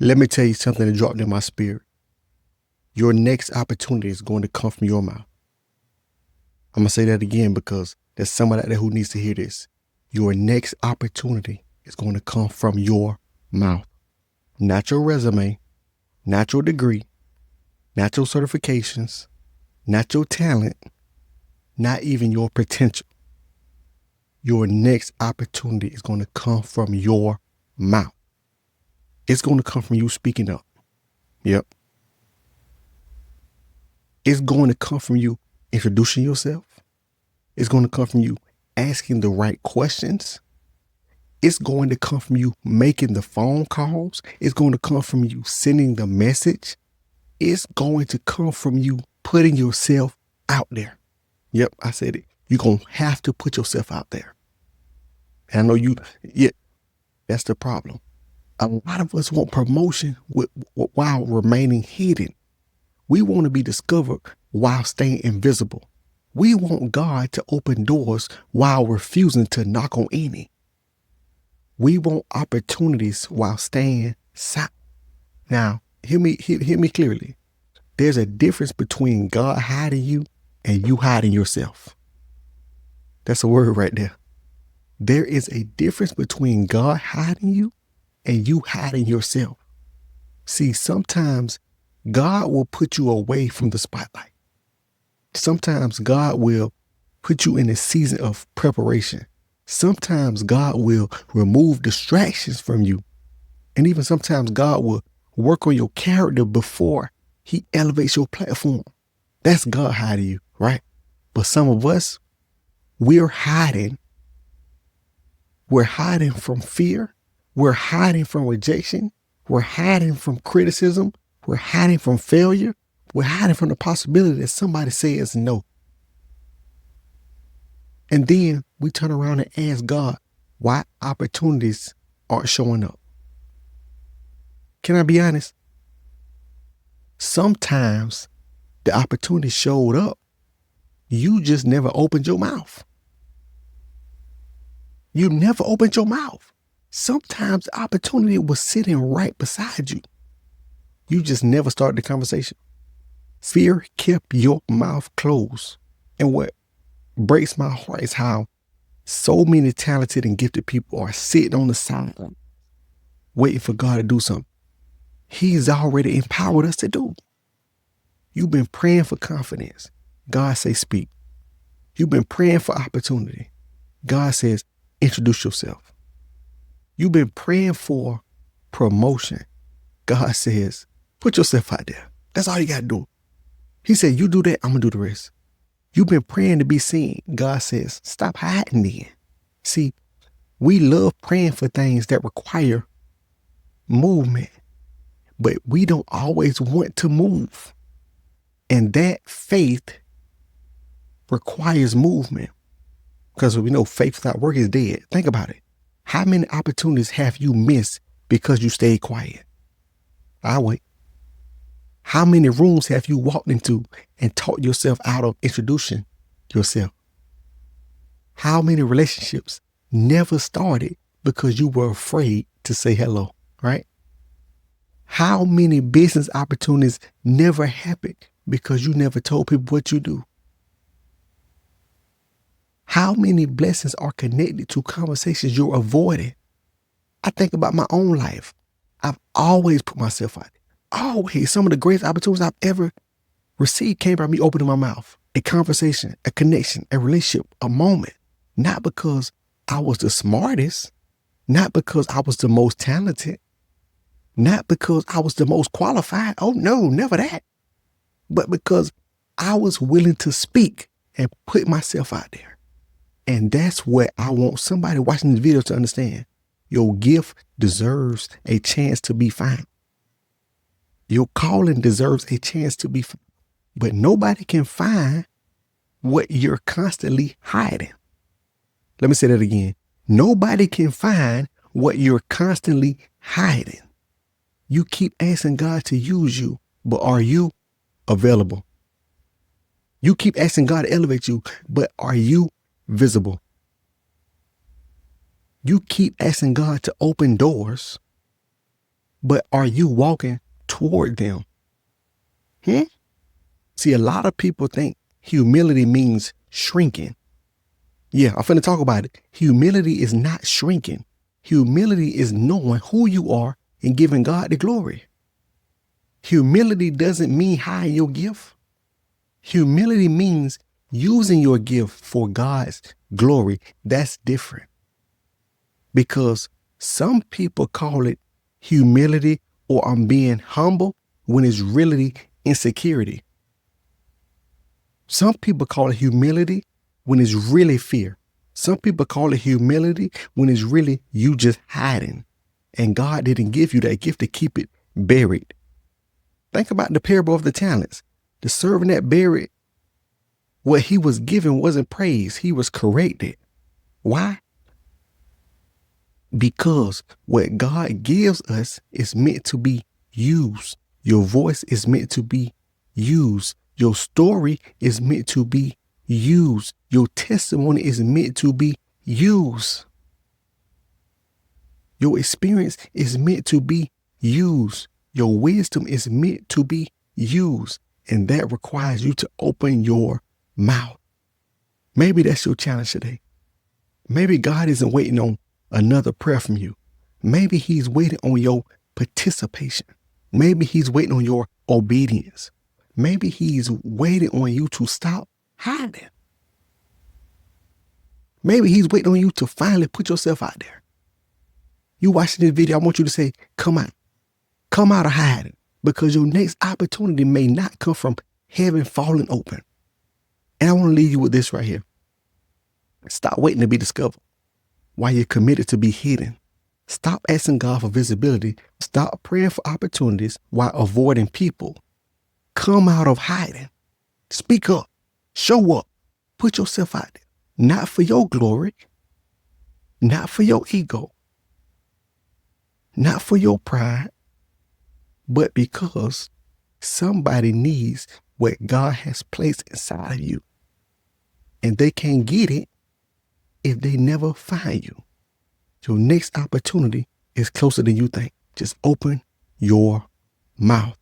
Let me tell you something that dropped in my spirit. Your next opportunity is going to come from your mouth. I'm going to say that again because there's somebody out there who needs to hear this. Your next opportunity is going to come from your mouth. Not your resume, not your degree, not your certifications, not your talent, not even your potential. Your next opportunity is going to come from your mouth. It's going to come from you speaking up. Yep. It's going to come from you introducing yourself. It's going to come from you asking the right questions. It's going to come from you making the phone calls. It's going to come from you sending the message. It's going to come from you putting yourself out there. Yep, I said it. You're going to have to put yourself out there. And I know that's the problem. A lot of us want promotion while remaining hidden. We want to be discovered while staying invisible. We want God to open doors while refusing to knock on any. We want opportunities while staying silent. Now, hear me clearly. There's a difference between God hiding you and you hiding yourself. That's a word right there. There is a difference between God hiding you and you hiding yourself. See, sometimes God will put you away from the spotlight. Sometimes God will put you in a season of preparation. Sometimes God will remove distractions from you. And even sometimes God will work on your character before he elevates your platform. That's God hiding you, right? But some of us, we're hiding. We're hiding from fear. We're hiding from rejection. We're hiding from criticism. We're hiding from failure. We're hiding from the possibility that somebody says no. And then we turn around and ask God why opportunities aren't showing up. Can I be honest? Sometimes the opportunity showed up. You just never opened your mouth. You never opened your mouth. Sometimes the opportunity was sitting right beside you. You just never started the conversation. Fear kept your mouth closed. And what breaks my heart is how so many talented and gifted people are sitting on the side waiting for God to do something He's already empowered us to do. You've been praying for confidence. God say speak. You've been praying for opportunity. God says introduce yourself. You've been praying for promotion. God says put yourself out there. That's all you got to do. He said, you do that, I'm going to do the rest. You've been praying to be seen. God says, stop hiding then. See, we love praying for things that require movement, but we don't always want to move. And that faith requires movement because we know faith without work is dead. Think about it. How many opportunities have you missed because you stayed quiet? I'll wait. How many rooms have you walked into and taught yourself out of introducing yourself? How many relationships never started because you were afraid to say hello, right? How many business opportunities never happened because you never told people what you do? How many blessings are connected to conversations you're avoiding? I think about my own life. I've always put myself out there. Always. Some of the greatest opportunities I've ever received came by me opening my mouth. A conversation, a connection, a relationship, a moment. Not because I was the smartest, not because I was the most talented, not because I was the most qualified. Oh no, never that. But because I was willing to speak and put myself out there. And that's what I want somebody watching this video to understand. Your gift deserves a chance to be found. Your calling deserves a chance to be found. But nobody can find what you're constantly hiding. Let me say that again. Nobody can find what you're constantly hiding. You keep asking God to use you, but are you available? You keep asking God to elevate you, but are you visible? You keep asking God to open doors, but are you walking toward them? See, a lot of people think humility means shrinking. Yeah, I'm finna talk about it. Humility is not shrinking. Humility is knowing who you are and giving God the glory. Humility doesn't mean hiding your gift. Humility means using your gift for God's glory. That's different. Because some people call it humility or I'm being humble when it's really insecurity. Some people call it humility when it's really fear. Some people call it humility when it's really you just hiding. And God didn't give you that gift to keep it buried. Think about the parable of the talents. The servant that buried what he was given wasn't praised. He was corrected. Why? Because what God gives us is meant to be used. Your voice is meant to be used. Your story is meant to be used. Your testimony is meant to be used. Your experience is meant to be used. Your wisdom is meant to be used. And that requires you to open your mouth. Maybe that's your challenge today. Maybe God isn't waiting on another prayer from you. Maybe he's waiting on your participation. Maybe he's waiting on your obedience. Maybe he's waiting on you to stop hiding. Maybe he's waiting on you to finally put yourself out there. You watching this video, I want you to say, come out. Come out of hiding, because your next opportunity may not come from heaven falling open. And I want to leave you with this right here. Stop waiting to be discovered while you're committed to be hidden. Stop asking God for visibility. Stop praying for opportunities while avoiding people. Come out of hiding. Speak up. Show up. Put yourself out there. Not for your glory. Not for your ego. Not for your pride. But because somebody needs what God has placed inside of you. And they can't get it if they never find you. Your next opportunity is closer than you think. Just open your mouth.